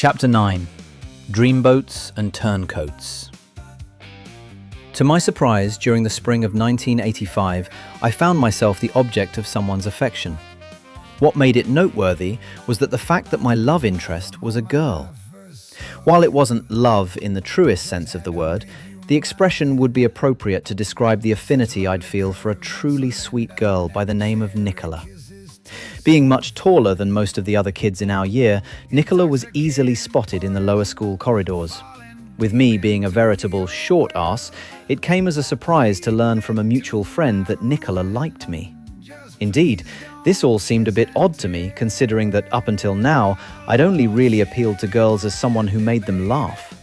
Chapter 9. Dreamboats and Turncoats. To my surprise, during the spring of 1985, I found myself the object of someone's affection. What made it noteworthy was that the fact that my love interest was a girl. While it wasn't love in the truest sense of the word, the expression would be appropriate to describe the affinity I'd feel for a truly sweet girl by the name of Nicola. Being much taller than most of the other kids in our year, Nicola was easily spotted in the lower school corridors. With me being a veritable short ass, it came as a surprise to learn from a mutual friend that Nicola liked me. Indeed, this all seemed a bit odd to me, considering that up until now, I'd only really appealed to girls as someone who made them laugh.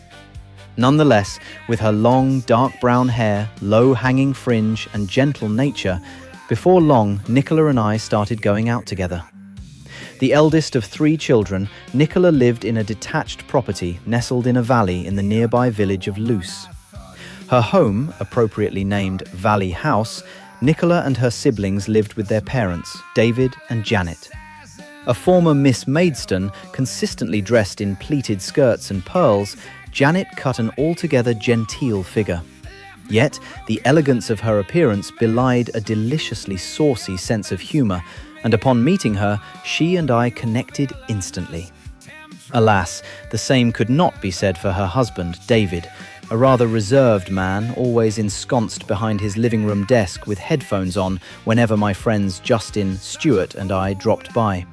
Nonetheless, with her long, dark brown hair, low-hanging fringe, and gentle nature, before long, Nicola and I started going out together. The eldest of 3 children, Nicola lived in a detached property nestled in a valley in the nearby village of Luce. Her home, appropriately named Valley House, Nicola and her siblings lived with their parents, David and Janet. A former Miss Maidstone, consistently dressed in pleated skirts and pearls, Janet cut an altogether genteel figure. Yet, the elegance of her appearance belied a deliciously saucy sense of humor, and upon meeting her, she and I connected instantly. Alas, the same could not be said for her husband, David, a rather reserved man, always ensconced behind his living room desk with headphones on whenever my friends Justin, Stuart, and I dropped by.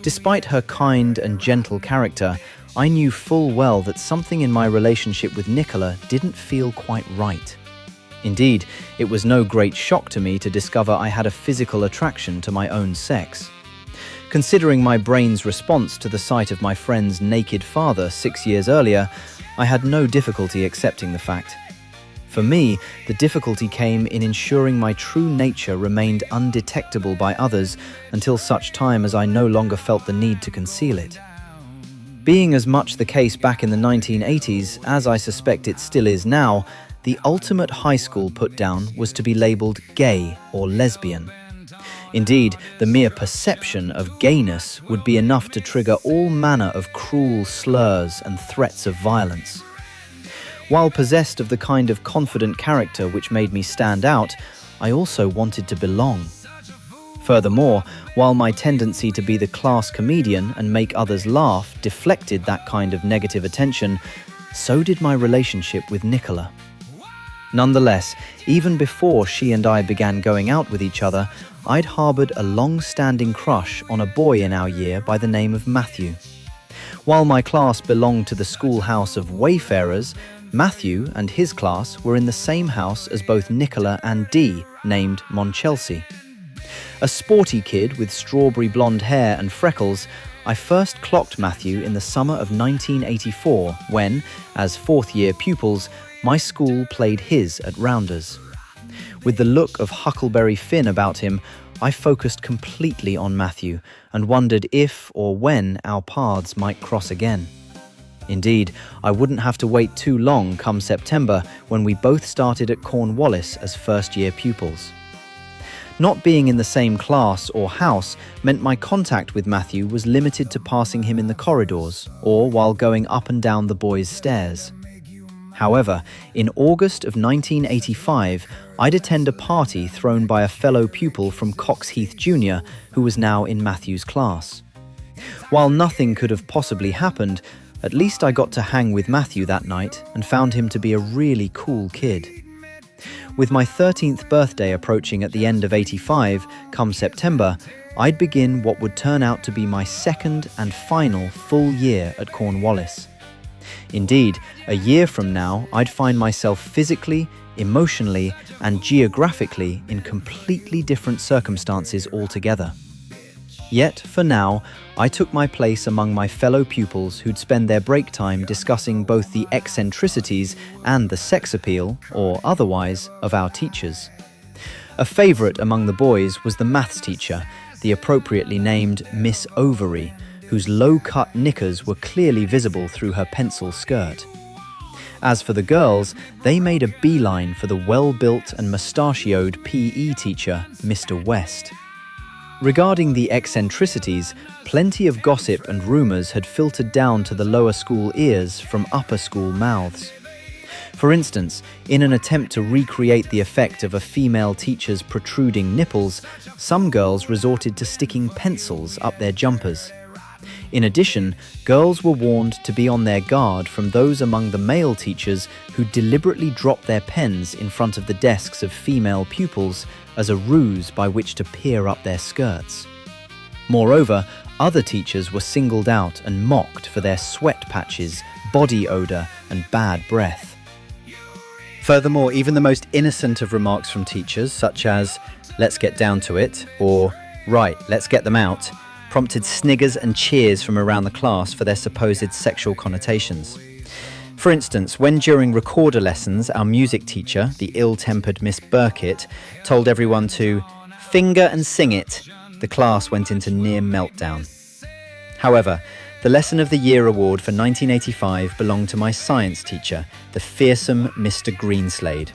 Despite her kind and gentle character, I knew full well that something in my relationship with Nicola didn't feel quite right. Indeed, it was no great shock to me to discover I had a physical attraction to my own sex. Considering my brain's response to the sight of my friend's naked father 6 years earlier, I had no difficulty accepting the fact. For me, the difficulty came in ensuring my true nature remained undetectable by others until such time as I no longer felt the need to conceal it. Being as much the case back in the 1980s as I suspect it still is now, the ultimate high school put-down was to be labelled gay or lesbian. Indeed, the mere perception of gayness would be enough to trigger all manner of cruel slurs and threats of violence. While possessed of the kind of confident character which made me stand out, I also wanted to belong. Furthermore, while my tendency to be the class comedian and make others laugh deflected that kind of negative attention, so did my relationship with Nicola. Nonetheless, even before she and I began going out with each other, I'd harboured a long-standing crush on a boy in our year by the name of Matthew. While my class belonged to the schoolhouse of wayfarers, Matthew and his class were in the same house as both Nicola and Dee, named Monchelsea. A sporty kid with strawberry blonde hair and freckles, I first clocked Matthew in the summer of 1984 when, as fourth-year pupils, my school played his at Rounders. With the look of Huckleberry Finn about him, I focused completely on Matthew and wondered if or when our paths might cross again. Indeed, I wouldn't have to wait too long come September when we both started at Cornwallis as first-year pupils. Not being in the same class or house meant my contact with Matthew was limited to passing him in the corridors or while going up and down the boys' stairs. However, in August of 1985, I'd attend a party thrown by a fellow pupil from Coxheath Junior who was now in Matthew's class. While nothing could have possibly happened, at least I got to hang with Matthew that night and found him to be a really cool kid. With my 13th birthday approaching at the end of '85, come September, I'd begin what would turn out to be my second and final full year at Cornwallis. Indeed, a year from now, I'd find myself physically, emotionally, and geographically in completely different circumstances altogether. Yet, for now, I took my place among my fellow pupils who'd spend their break time discussing both the eccentricities and the sex appeal, or otherwise, of our teachers. A favourite among the boys was the maths teacher, the appropriately named Miss Ovary, whose low-cut knickers were clearly visible through her pencil skirt. As for the girls, they made a beeline for the well-built and mustachioed PE teacher, Mr. West. Regarding the eccentricities, plenty of gossip and rumours had filtered down to the lower school ears from upper school mouths. For instance, in an attempt to recreate the effect of a female teacher's protruding nipples, some girls resorted to sticking pencils up their jumpers. In addition, girls were warned to be on their guard from those among the male teachers who deliberately dropped their pens in front of the desks of female pupils as a ruse by which to peer up their skirts. Moreover, other teachers were singled out and mocked for their sweat patches, body odour, and bad breath. Furthermore, even the most innocent of remarks from teachers, such as, "Let's get down to it," or "Right, let's get them out," prompted sniggers and cheers from around the class for their supposed sexual connotations. For instance, when during recorder lessons our music teacher, the ill-tempered Miss Burkitt, told everyone to "finger and sing it," the class went into near meltdown. However, the Lesson of the Year award for 1985 belonged to my science teacher, the fearsome Mr. Greenslade.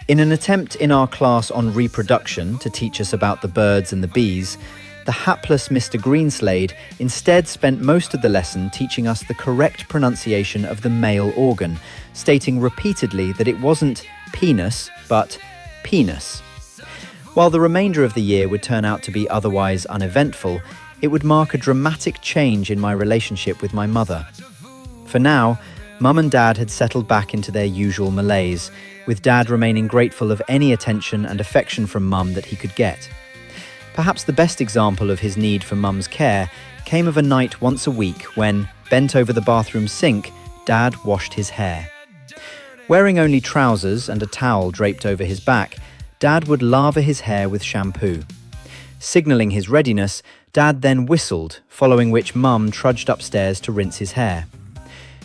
In an attempt in our class on reproduction to teach us about the birds and the bees, the hapless Mr. Greenslade instead spent most of the lesson teaching us the correct pronunciation of the male organ, stating repeatedly that it wasn't penis, but penis. While the remainder of the year would turn out to be otherwise uneventful, it would mark a dramatic change in my relationship with my mother. For now, Mum and Dad had settled back into their usual malaise, with Dad remaining grateful of any attention and affection from Mum that he could get. Perhaps the best example of his need for Mum's care came of a night once a week when, bent over the bathroom sink, Dad washed his hair. Wearing only trousers and a towel draped over his back, Dad would lather his hair with shampoo. Signalling his readiness, Dad then whistled, following which Mum trudged upstairs to rinse his hair.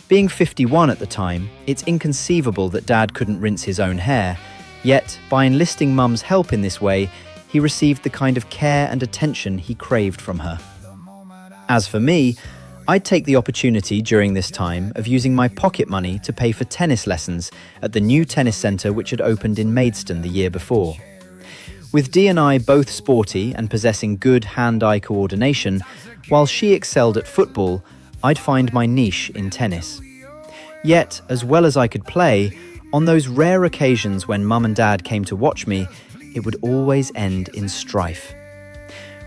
Being 51 at the time, it's inconceivable that Dad couldn't rinse his own hair, yet by enlisting Mum's help in this way, he received the kind of care and attention he craved from her. As for me, I'd take the opportunity during this time of using my pocket money to pay for tennis lessons at the new tennis centre which had opened in Maidstone the year before. With Dee and I both sporty and possessing good hand-eye coordination, while she excelled at football, I'd find my niche in tennis. Yet, as well as I could play, on those rare occasions when Mum and Dad came to watch me, it would always end in strife.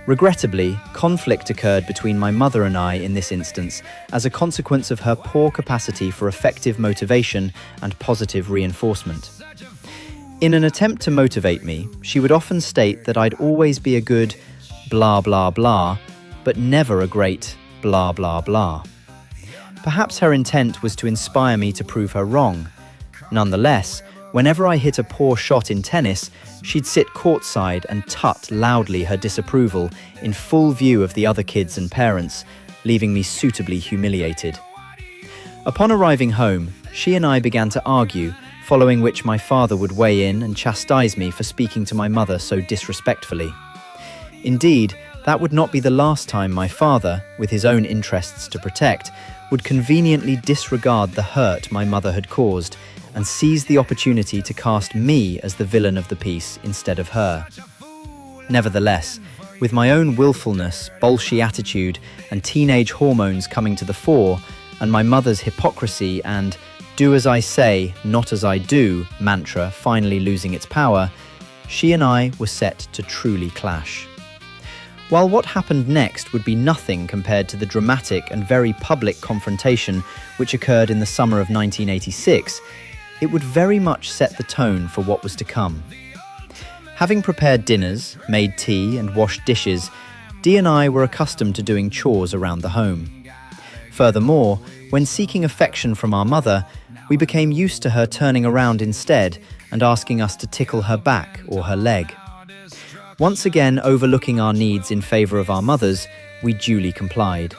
Regrettably, conflict occurred between my mother and I in this instance as a consequence of her poor capacity for effective motivation and positive reinforcement. In an attempt to motivate me, she would often state that I'd always be a good blah blah blah, but never a great blah blah blah. Perhaps her intent was to inspire me to prove her wrong. Nonetheless, whenever I hit a poor shot in tennis, she'd sit courtside and tut loudly her disapproval in full view of the other kids and parents, leaving me suitably humiliated. Upon arriving home, she and I began to argue, following which my father would weigh in and chastise me for speaking to my mother so disrespectfully. Indeed, that would not be the last time my father, with his own interests to protect, would conveniently disregard the hurt my mother had caused and seize the opportunity to cast me as the villain of the piece instead of her. Nevertheless, with my own willfulness, bolshy attitude, and teenage hormones coming to the fore, and my mother's hypocrisy and "do as I say, not as I do" mantra finally losing its power, she and I were set to truly clash. While what happened next would be nothing compared to the dramatic and very public confrontation which occurred in the summer of 1986, it would very much set the tone for what was to come. Having prepared dinners, made tea and washed dishes, Dee and I were accustomed to doing chores around the home. Furthermore, when seeking affection from our mother, we became used to her turning around instead and asking us to tickle her back or her leg. Once again overlooking our needs in favour of our mothers, we duly complied.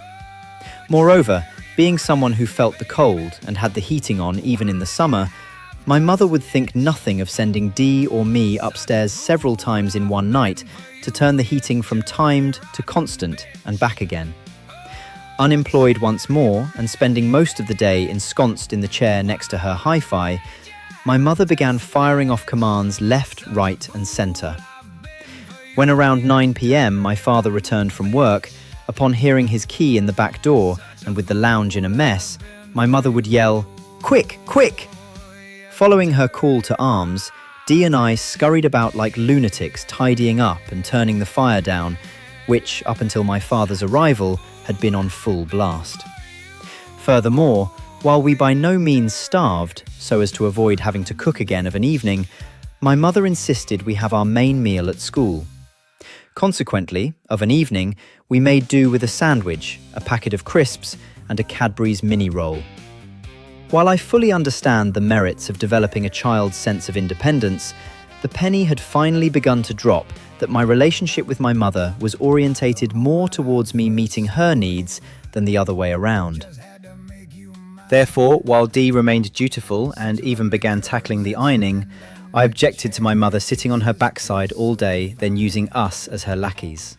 Moreover, being someone who felt the cold and had the heating on even in the summer, my mother would think nothing of sending Dee or me upstairs several times in one night to turn the heating from timed to constant and back again. Unemployed once more and spending most of the day ensconced in the chair next to her hi-fi, my mother began firing off commands left, right and centre. When around 9 p.m. my father returned from work, upon hearing his key in the back door and with the lounge in a mess, my mother would yell, "Quick, quick!" Following her call to arms, Dee and I scurried about like lunatics, tidying up and turning the fire down, which, up until my father's arrival, had been on full blast. Furthermore, while we by no means starved, so as to avoid having to cook again of an evening, my mother insisted we have our main meal at school. Consequently, of an evening, we made do with a sandwich, a packet of crisps, and a Cadbury's mini roll. While I fully understand the merits of developing a child's sense of independence, the penny had finally begun to drop that my relationship with my mother was orientated more towards me meeting her needs than the other way around. Therefore, while Dee remained dutiful and even began tackling the ironing, I objected to my mother sitting on her backside all day, then using us as her lackeys.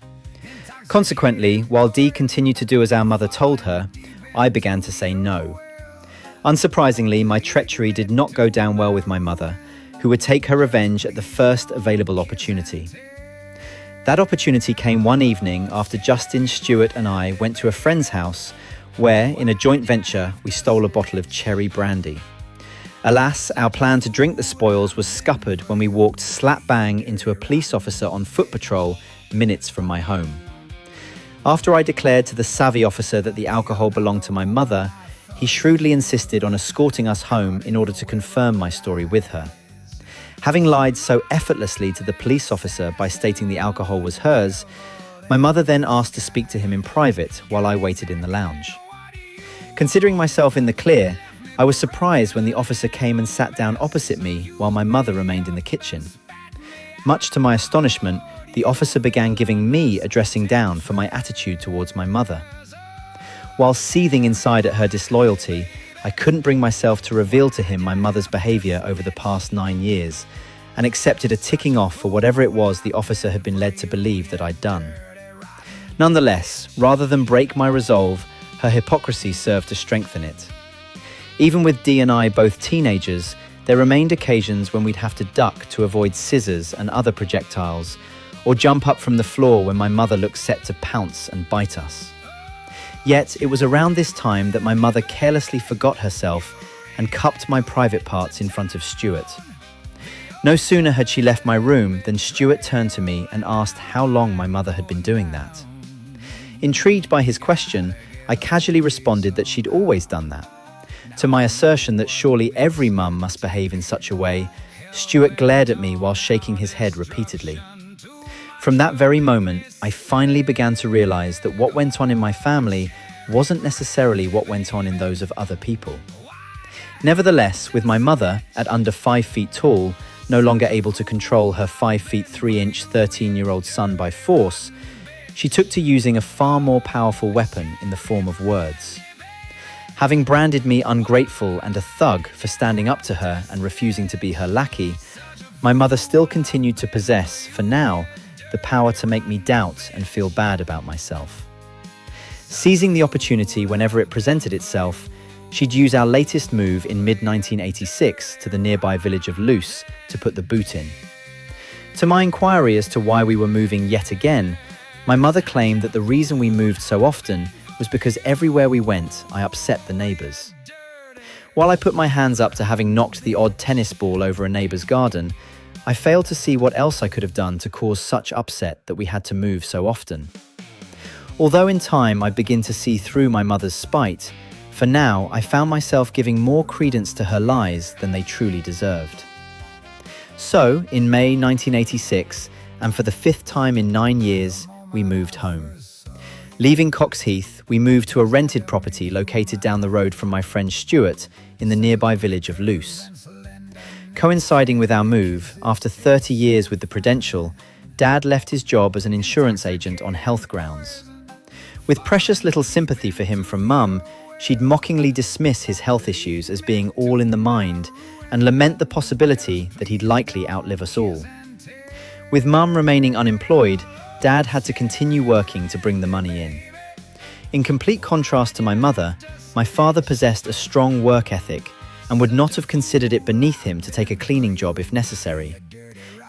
Consequently, while Dee continued to do as our mother told her, I began to say no. Unsurprisingly, my treachery did not go down well with my mother, who would take her revenge at the first available opportunity. That opportunity came one evening after Justin, Stuart and I went to a friend's house where, in a joint venture, we stole a bottle of cherry brandy. Alas, our plan to drink the spoils was scuppered when we walked slap-bang into a police officer on foot patrol minutes from my home. After I declared to the savvy officer that the alcohol belonged to my mother, he shrewdly insisted on escorting us home in order to confirm my story with her. Having lied so effortlessly to the police officer by stating the alcohol was hers, my mother then asked to speak to him in private while I waited in the lounge. Considering myself in the clear, I was surprised when the officer came and sat down opposite me while my mother remained in the kitchen. Much to my astonishment, the officer began giving me a dressing down for my attitude towards my mother. While seething inside at her disloyalty, I couldn't bring myself to reveal to him my mother's behaviour over the past 9 years, and accepted a ticking off for whatever it was the officer had been led to believe that I'd done. Nonetheless, rather than break my resolve, her hypocrisy served to strengthen it. Even with Dee and I both teenagers, there remained occasions when we'd have to duck to avoid scissors and other projectiles, or jump up from the floor when my mother looked set to pounce and bite us. Yet it was around this time that my mother carelessly forgot herself and cupped my private parts in front of Stuart. No sooner had she left my room than Stuart turned to me and asked how long my mother had been doing that. Intrigued by his question, I casually responded that she'd always done that. To my assertion that surely every mum must behave in such a way, Stuart glared at me while shaking his head repeatedly. From that very moment, I finally began to realise that what went on in my family wasn't necessarily what went on in those of other people. Nevertheless, with my mother, at under 5 feet tall, no longer able to control her 5 feet 3 inch 13-year-old son by force, she took to using a far more powerful weapon in the form of words. Having branded me ungrateful and a thug for standing up to her and refusing to be her lackey, my mother still continued to possess, for now, the power to make me doubt and feel bad about myself. Seizing the opportunity whenever it presented itself, she'd use our latest move in mid-1986 to the nearby village of Luce to put the boot in. To my inquiry as to why we were moving yet again, my mother claimed that the reason we moved so often was because everywhere we went, I upset the neighbours. While I put my hands up to having knocked the odd tennis ball over a neighbour's garden, I failed to see what else I could have done to cause such upset that we had to move so often. Although in time I begin to see through my mother's spite, for now I found myself giving more credence to her lies than they truly deserved. So, in May 1986, and for the 5th time in 9 years, we moved home. Leaving Cox Heath, we moved to a rented property located down the road from my friend Stuart in the nearby village of Luce. Coinciding with our move, after 30 years with the Prudential, Dad left his job as an insurance agent on health grounds. With precious little sympathy for him from Mum, she'd mockingly dismiss his health issues as being all in the mind and lament the possibility that he'd likely outlive us all. With Mum remaining unemployed, Dad had to continue working to bring the money in. In complete contrast to my mother, my father possessed a strong work ethic and would not have considered it beneath him to take a cleaning job if necessary.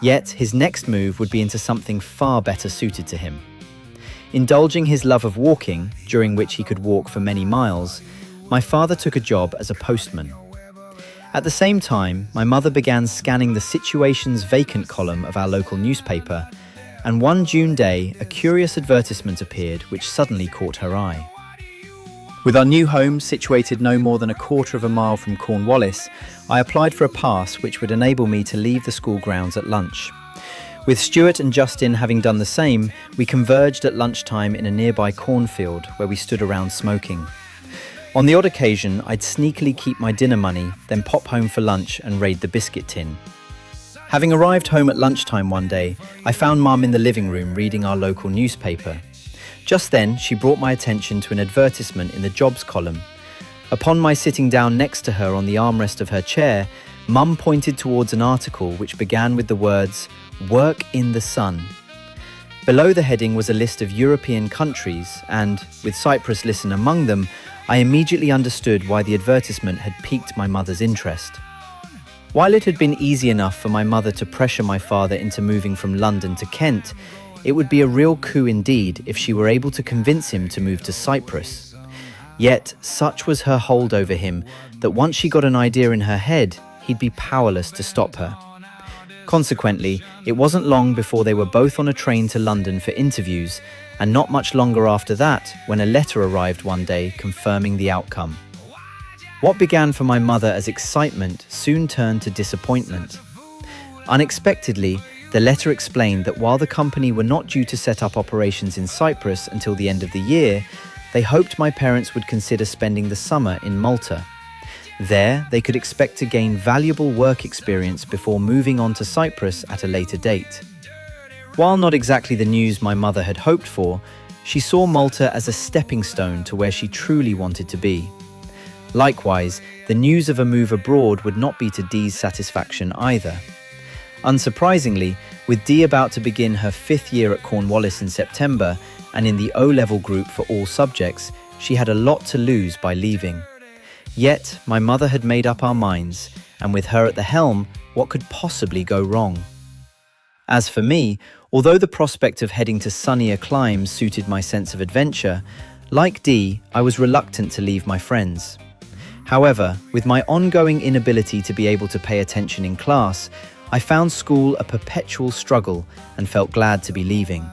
Yet his next move would be into something far better suited to him. Indulging his love of walking, during which he could walk for many miles, my father took a job as a postman. At the same time, my mother began scanning the situations vacant column of our local newspaper, and one June day, a curious advertisement appeared which suddenly caught her eye. With our new home situated no more than a quarter of a mile from Cornwallis, I applied for a pass which would enable me to leave the school grounds at lunch. With Stuart and Justin having done the same, we converged at lunchtime in a nearby cornfield where we stood around smoking. On the odd occasion, I'd sneakily keep my dinner money, then pop home for lunch and raid the biscuit tin. Having arrived home at lunchtime one day, I found Mum in the living room reading our local newspaper. Just then, she brought my attention to an advertisement in the jobs column. Upon my sitting down next to her on the armrest of her chair, Mum pointed towards an article which began with the words, "Work in the sun." Below the heading was a list of European countries, and, with Cyprus listed among them, I immediately understood why the advertisement had piqued my mother's interest. While it had been easy enough for my mother to pressure my father into moving from London to Kent, it would be a real coup indeed if she were able to convince him to move to Cyprus. Yet, such was her hold over him that once she got an idea in her head, he'd be powerless to stop her. Consequently, it wasn't long before they were both on a train to London for interviews, and not much longer after that when a letter arrived one day confirming the outcome. What began for my mother as excitement soon turned to disappointment. Unexpectedly, the letter explained that while the company were not due to set up operations in Cyprus until the end of the year, they hoped my parents would consider spending the summer in Malta. There, they could expect to gain valuable work experience before moving on to Cyprus at a later date. While not exactly the news my mother had hoped for, she saw Malta as a stepping stone to where she truly wanted to be. Likewise, the news of a move abroad would not be to Dee's satisfaction either. Unsurprisingly, with Dee about to begin her 5th year at Cornwallis in September and in the O-level group for all subjects, she had a lot to lose by leaving. Yet, my mother had made up our minds, and with her at the helm, what could possibly go wrong? As for me, although the prospect of heading to sunnier climes suited my sense of adventure, like Dee, I was reluctant to leave my friends. However, with my ongoing inability to be able to pay attention in class, I found school a perpetual struggle and felt glad to be leaving.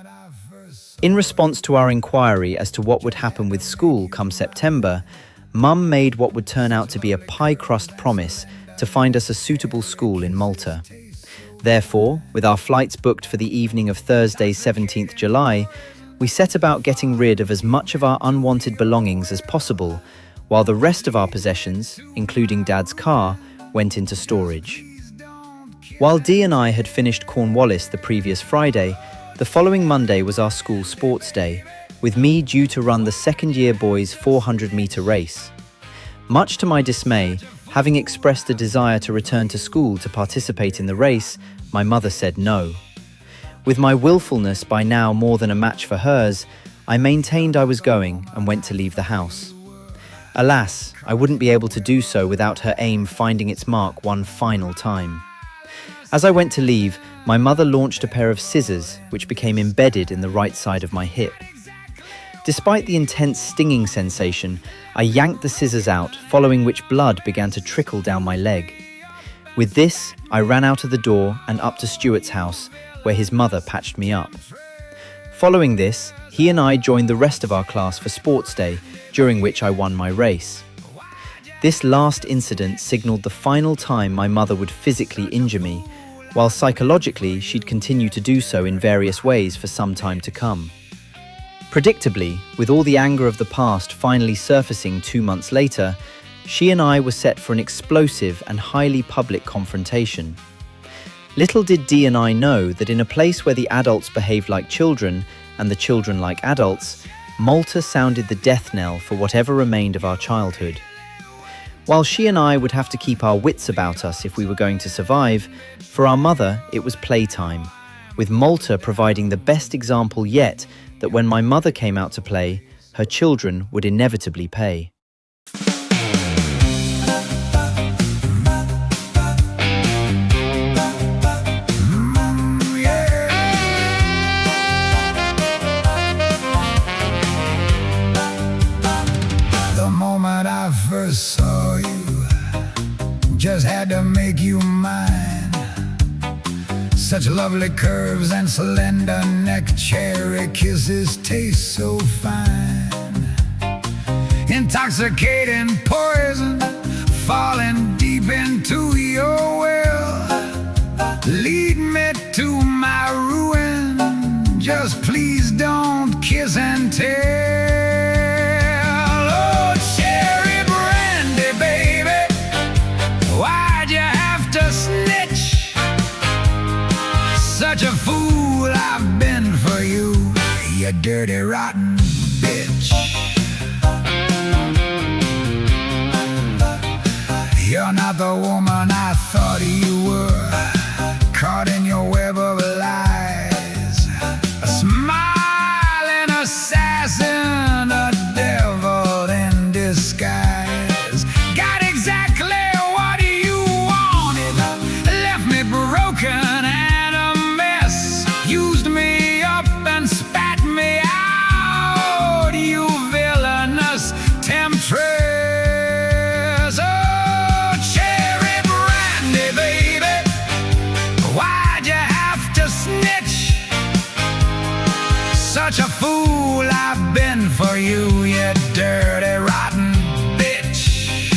In response to our inquiry as to what would happen with school come September, Mum made what would turn out to be a pie-crust promise to find us a suitable school in Malta. Therefore, with our flights booked for the evening of Thursday, 17th July, we set about getting rid of as much of our unwanted belongings as possible, while the rest of our possessions, including Dad's car, went into storage. While Dee and I had finished Cornwallis the previous Friday, the following Monday was our school sports day, with me due to run the second-year boys' 400-metre race. Much to my dismay, having expressed a desire to return to school to participate in the race, my mother said no. With my willfulness by now more than a match for hers, I maintained I was going and went to leave the house. Alas, I wouldn't be able to do so without her aim finding its mark one final time. As I went to leave, my mother launched a pair of scissors which became embedded in the right side of my hip. Despite the intense stinging sensation, I yanked the scissors out, following which blood began to trickle down my leg. With this, I ran out of the door and up to Stuart's house, where his mother patched me up. Following this, he and I joined the rest of our class for sports day, during which I won my race. This last incident signaled the final time my mother would physically injure me, while psychologically she'd continue to do so in various ways for some time to come. Predictably, with all the anger of the past finally surfacing 2 months later, she and I were set for an explosive and highly public confrontation. Little did Dee and I know that in a place where the adults behaved like children and the children like adults, Malta sounded the death knell for whatever remained of our childhood. While she and I would have to keep our wits about us if we were going to survive, for our mother it was playtime, with Malta providing the best example yet that when my mother came out to play, her children would inevitably pay. first saw you, just had to make you mine. Such lovely curves and slender neck, cherry kisses taste so fine. Intoxicating poison, falling deep into your will. Lead me to my ruin, just please don't kiss and tell. Oh, cherry brandy, baby, why'd you have to snitch? Such a fool I've been for you, you dirty, rotten bitch. You're not the woman I thought you were, caught in your web of lies. A smiling assassin, a devil in disguise. Got exactly what you wanted, left me broken and a mess. Used me up and spat me out, you villainous temptress. Such a fool I've been for you, you dirty, rotten bitch.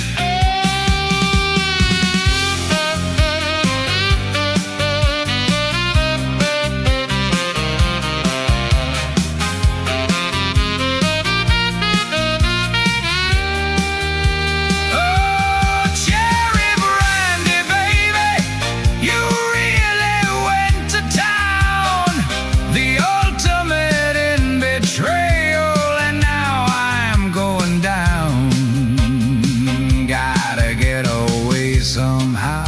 Oh, cherry brandy, baby, you really went to town. The ultimate betrayal, and now I'm going down. Gotta get away somehow.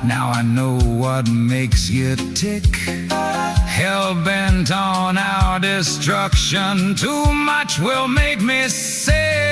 Now I know what makes you tick. Hell-bent on our destruction, too much will make me sick.